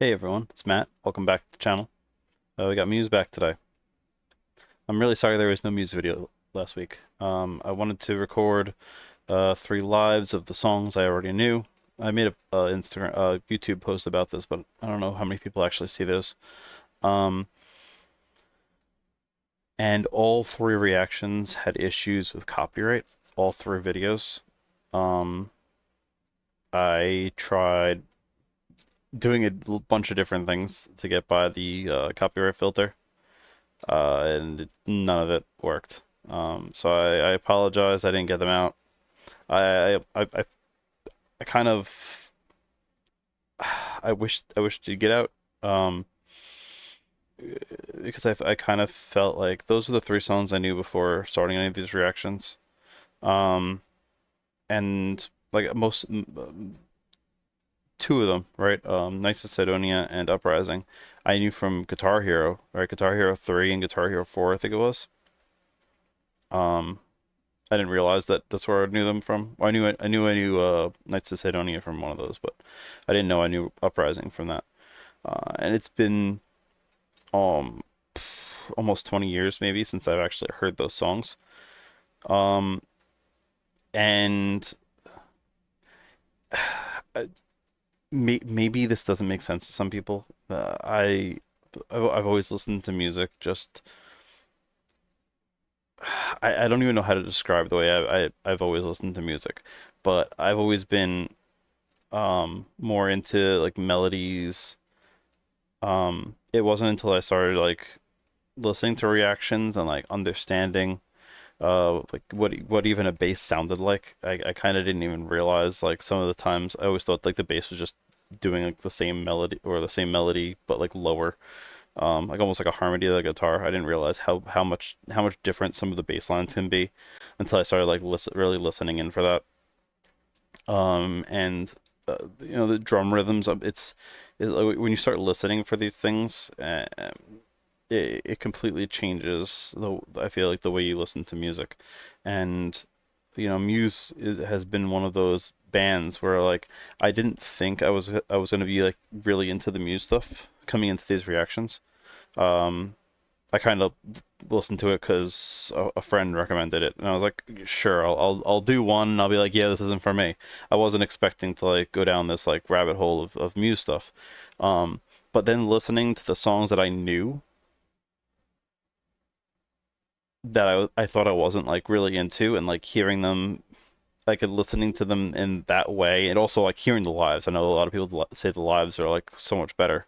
Hey everyone, it's Matt. Welcome back to the channel. We got Muse back today. I'm really sorry there was no Muse video last week. I wanted to record three lives of the songs I already knew. I made a Instagram, YouTube post about this, but I don't know how many people actually see those. Um, and all three reactions had issues with copyright. All three videos. Um, I tried doing a bunch of different things to get by the copyright filter. And none of it worked. So I apologize. I didn't get them out. I kind of I wish to get out. Um, because I kind of felt like those were the three songs I knew before starting any of these reactions. Um, and like two of them, right? Knights of Sidonia and Uprising, I knew from Guitar Hero, right? Guitar Hero 3 and Guitar Hero 4, I think it was. Um, I didn't realize that that's where I knew them from. Well, I knew Knights of Sidonia from one of those, but I didn't know I knew Uprising from that. And it's been um almost 20 years maybe since I've actually heard those songs. Um, and uh, maybe this doesn't make sense to some people. I've always listened to music just I don't even know how to describe the way I've always listened to music, but I've always been more into like melodies. It wasn't until I started like listening to reactions and like understanding like what even a bass sounded like. I kind of didn't even realize like some of the times I always thought like the bass was just doing like the same melody or the same melody but like lower, like almost like a harmony of the guitar. I didn't realize how much different some of the bass lines can be until I started like really listening in for that. And the drum rhythms. Like, when you start listening for these things, it completely changes I feel like the way you listen to music, and Muse has been one of those bands where like I didn't think I was gonna be like really into the Muse stuff coming into these reactions. Um, I kind of listened to it because a friend recommended it, and I was like, sure, I'll do one. And I'll be like, yeah, this isn't for me. I wasn't expecting to like go down this like rabbit hole of Muse stuff. Um, but then listening to the songs that I knew that I thought I wasn't like really into, and like hearing them, like and listening to them in that way, and also like hearing the lives. I know a lot of people say the lives are like so much better,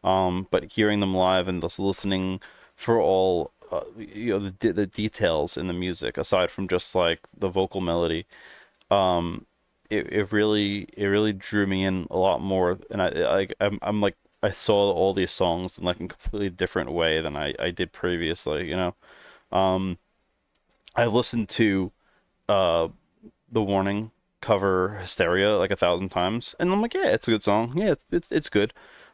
but hearing them live and just listening for all the details in the music aside from just like the vocal melody, um, it really drew me in a lot more, and I'm like I saw all these songs in like a completely different way than I did previously. Um, I've listened to uh the Warning cover Hysteria like 1,000 times, and I'm like, yeah, it's a good song. Yeah, it's good.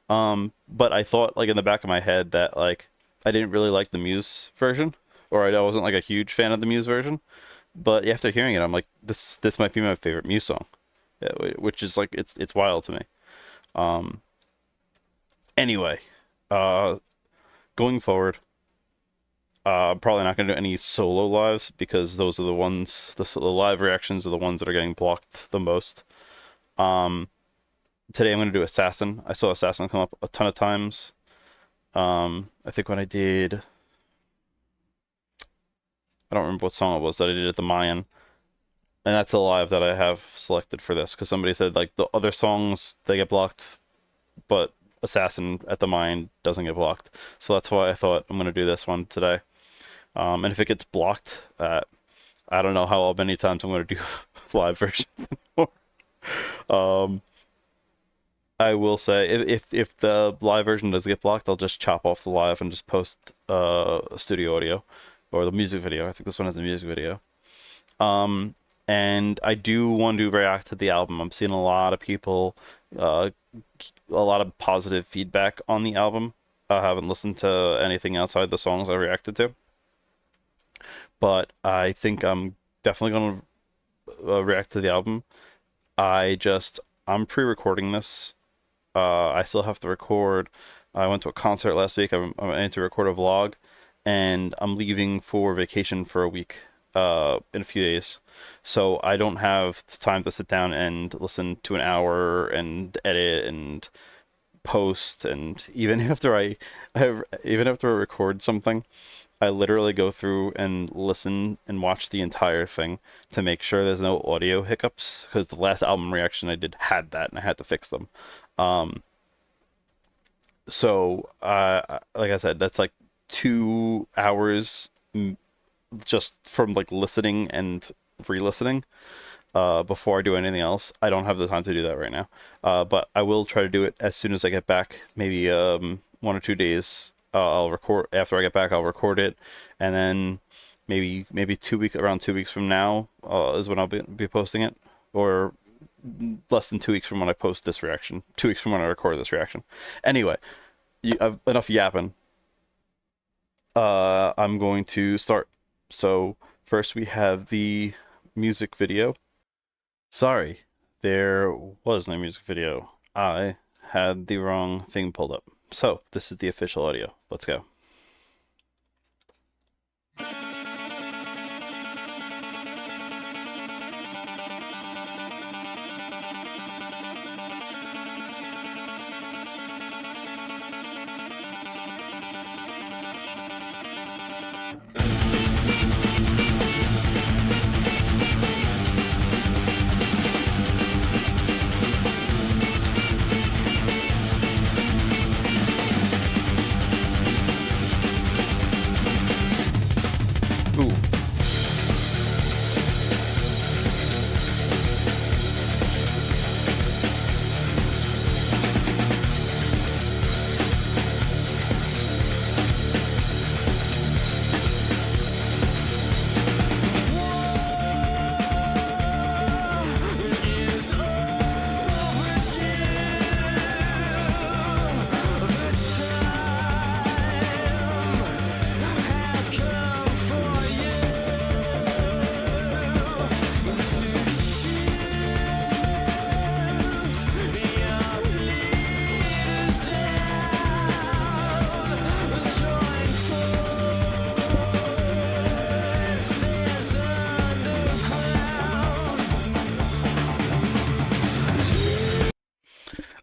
But I thought like in the back of my head that like I didn't really like the Muse version, or I wasn't like a huge fan of the Muse version. But after hearing it, I'm like, this might be my favorite Muse song, yeah, which is like it's wild to me. Um, anyway, uh, going forward, I'm probably not going to do any solo lives because those are the ones, the live reactions are the ones that are getting blocked the most. Um, Today I'm going to do Assassin. I saw Assassin come up a ton of times. I think when I don't remember what song it was that I did at the Mayan, and that's a live that I have selected for this because somebody said like the other songs they get blocked, but Assassin at the Mayan doesn't get blocked. So that's why I thought I'm going to do this one today. And if it gets blocked, I don't know how many times I'm going to do live versions anymore. Um, I will say if the live version does get blocked, I'll just chop off the live and just post studio audio or the music video. I think this one has a music video. Um, and I do want to react to the album. I'm seeing a lot of people, uh, a lot of positive feedback on the album. I haven't listened to anything outside the songs I reacted to, but I think I'm definitely going to react to the album. I'm pre-recording this I still have to record. I went to a concert last week. I need to record a vlog, and I'm leaving for vacation for a week in a few days. So I don't have the time to sit down and listen to an hour and edit and post. And even after even after I record something, I literally go through and listen and watch the entire thing to make sure there's no audio hiccups, because the last album reaction I did had that and I had to fix them. Um, like I said, that's like 2 hours just from like listening and re-listening before I do anything else. I don't have the time to do that right now, but I will try to do it as soon as I get back. Maybe 1 or 2 days. I'll record after I get back. I'll record it, and then maybe around 2 weeks from now is when I'll be posting it, or less than 2 weeks from when I post this reaction. 2 weeks from when I record this reaction. Anyway, enough yapping. I'm going to start. So first we have the music video. Sorry, there was no music video. I had the wrong thing pulled up. So this is the official audio. Let's go. Ooh.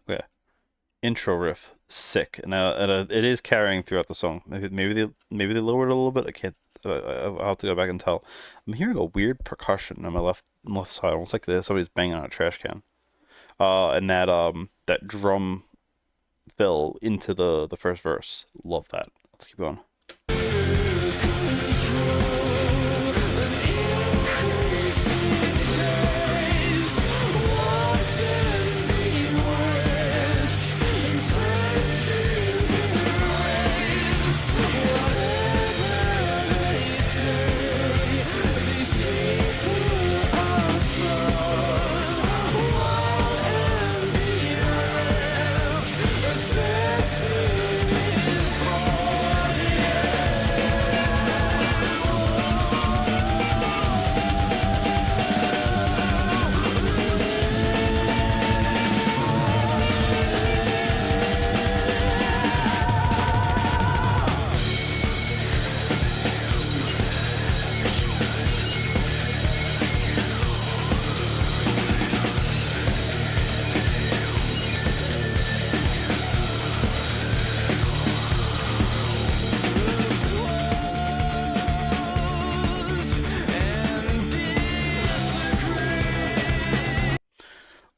Okay. Intro riff, sick. Now it is carrying throughout the song. Maybe they lowered it a little bit. I can't. I'll have to go back and tell. I'm hearing a weird percussion on my left side, almost like somebody's banging on a trash can. And that drum fill into the first verse. Love that. Let's keep going.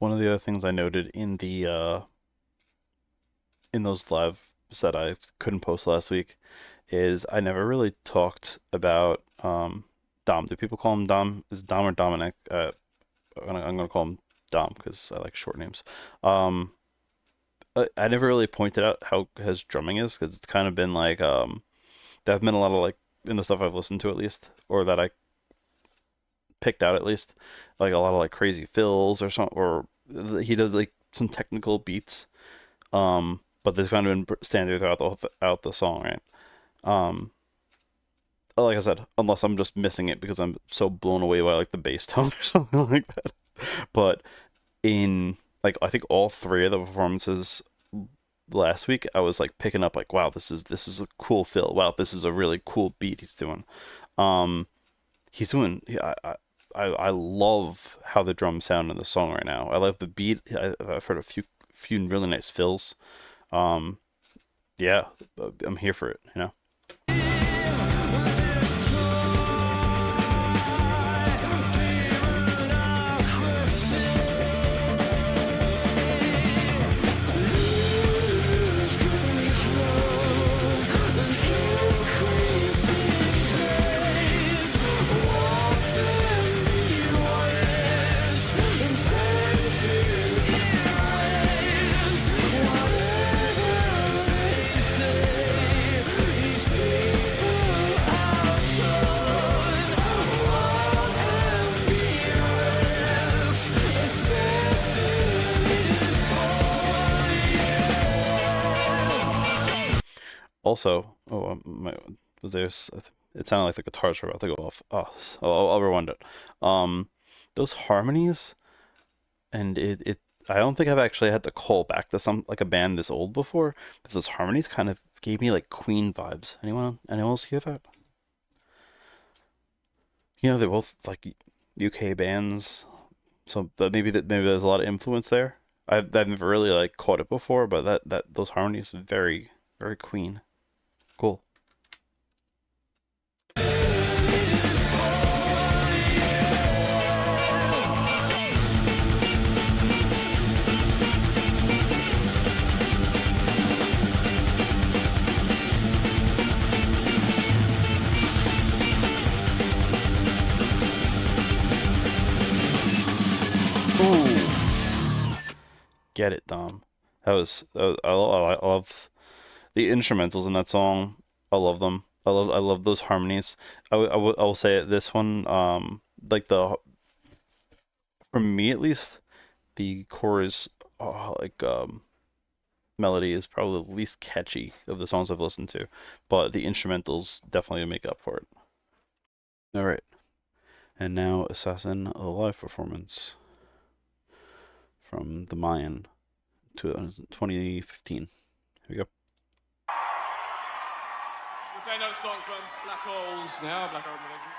One of the other things I noted in those lives that I couldn't post last week is I never really talked about Dom. Do people call him Dom? Is it Dom or Dominic? I'm gonna call him Dom because I like short names. Um, I never really pointed out how his drumming is, because it's kind of been like there have been a lot of like in the stuff I've listened to at least, or that I picked out at least, like a lot of like crazy fills or something, or he does like some technical beats. But they've kind of been standard throughout the song, right? Um, like I said, unless I'm just missing it because I'm so blown away by like the bass tone or something like that. But in like I think all three of the performances last week, I was like picking up like, wow, this is a cool fill. Wow, this is a really cool beat he's doing. Um, he's doing. I love how the drums sound in the song right now. I love the beat. I've heard a few really nice fills. Um, yeah, I'm here for it. You know. Also, was there? It sounded like the guitars were about to go off. Oh, I'll rewind it. Um, those harmonies, and it. I don't think I've actually had to call back to some like a band this old before, but those harmonies kind of gave me like Queen vibes. Anyone else hear that? They're both like UK bands, so maybe there's a lot of influence there. I've never really like caught it before, but that those harmonies very very Queen. Cool. Ooh, get it, Dom. I love the instrumentals in that song. I love them. I love those harmonies. I will say it, this one, like for me at least, the chorus, like melody is probably the least catchy of the songs I've listened to, but the instrumentals definitely make up for it. All right, and now Assassin, a live performance from the Mayan to 2015. Here we go. We're playing another song from Black Holes now, Black Holes Religion.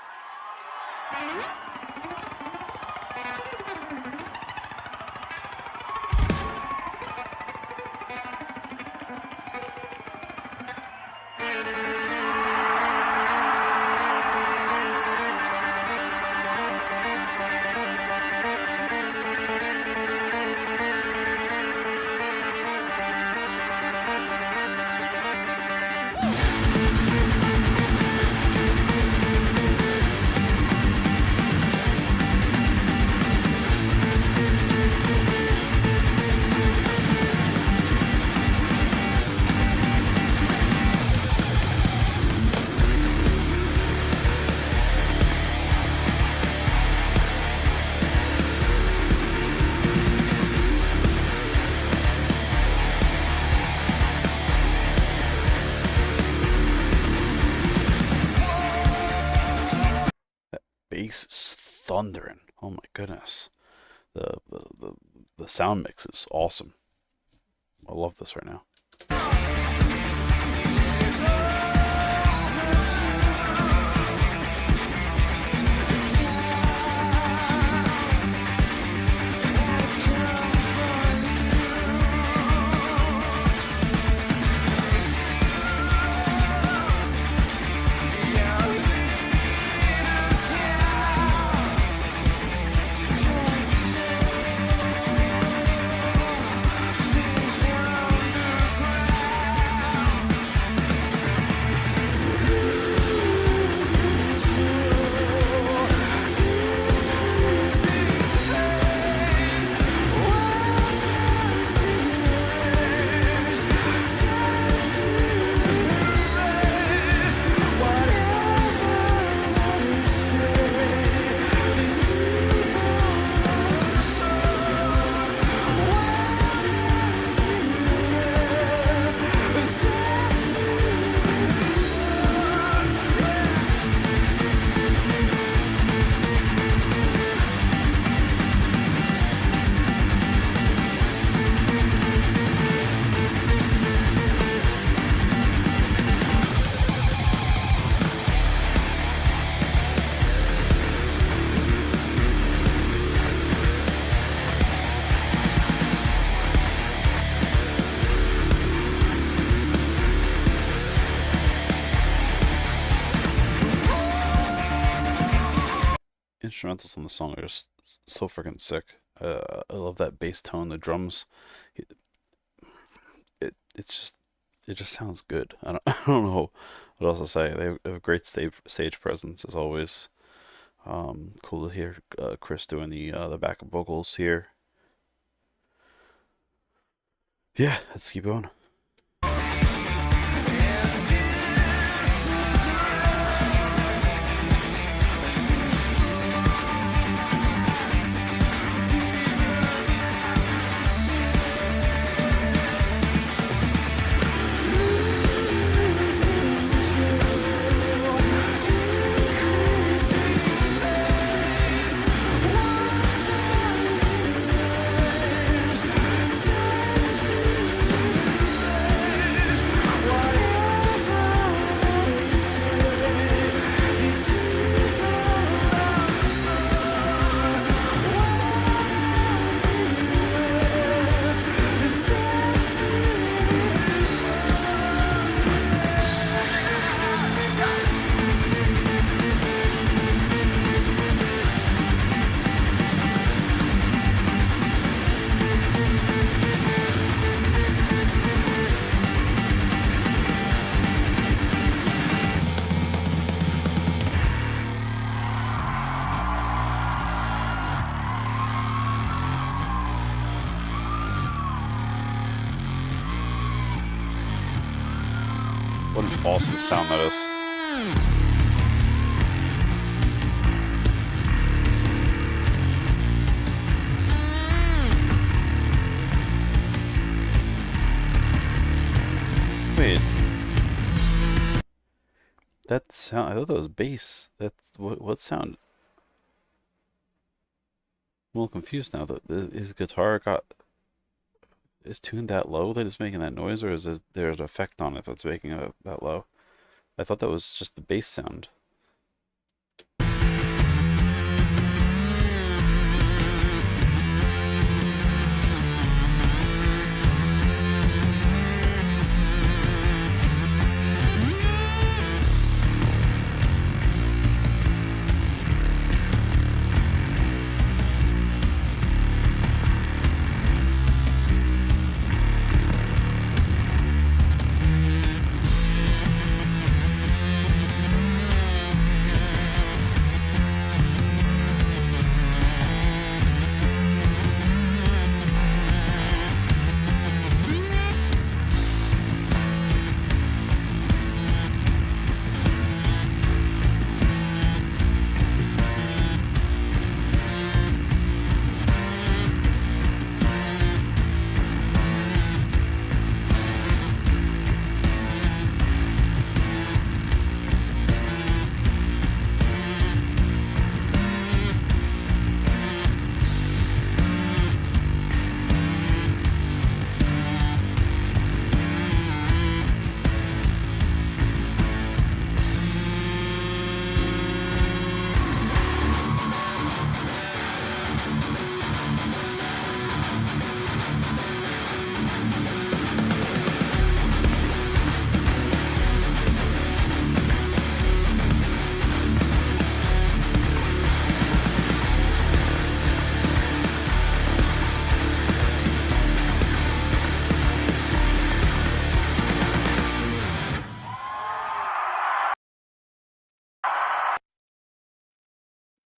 Bass is thundering. Oh my goodness. The sound mix is awesome. I love this right now. instrumentals on the song are just so freaking sick. I love that bass tone, the drums. It's just it just sounds good. I don't know what else to say. They have a great stage presence as always. Cool to hear Chris doing the backup vocals here. Yeah, let's keep going. What an awesome sound that is. Wait, that sound, I thought that was bass. What sound? I'm a little confused now. His guitar is tuned that low that it's making that noise, or there an effect on it that's making it that low? I thought that was just the bass sound.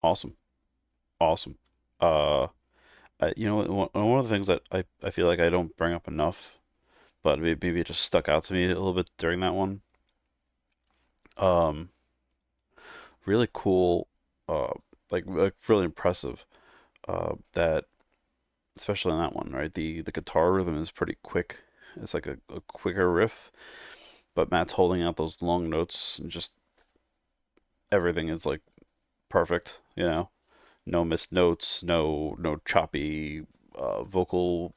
Awesome, awesome. Uh, one of the things that I feel like I don't bring up enough, but maybe it just stuck out to me a little bit during that one. Um, really cool, uh, like really impressive. That especially in that one, right? The guitar rhythm is pretty quick. It's like a quicker riff, but Matt's holding out those long notes and just everything is like perfect, you know? No missed notes, no choppy vocal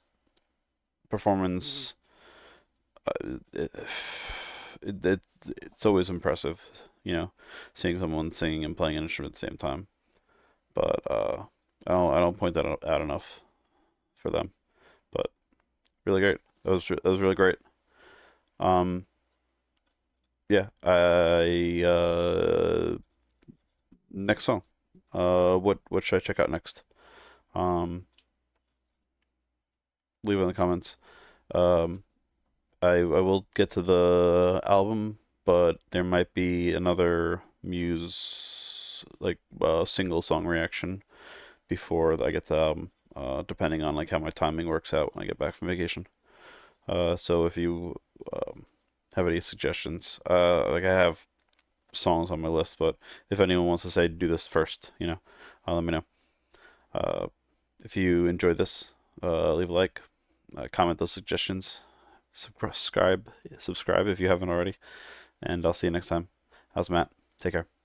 performance. Uh, it, it's always impressive, you know, seeing someone singing and playing an instrument at the same time. But I don't point that out enough for them. But really great. That was really great. Um, yeah. I Next song. What should I check out next? Um, leave it in the comments. Um, I will get to the album, but there might be another Muse like single song reaction before I get the album, depending on like how my timing works out when I get back from vacation. So if you have any suggestions, like I have songs on my list, but if anyone wants to say do this first, let me know. Uh, if you enjoyed this, leave a like, comment those suggestions, subscribe if you haven't already, and I'll see you next time. How's Matt? Take care.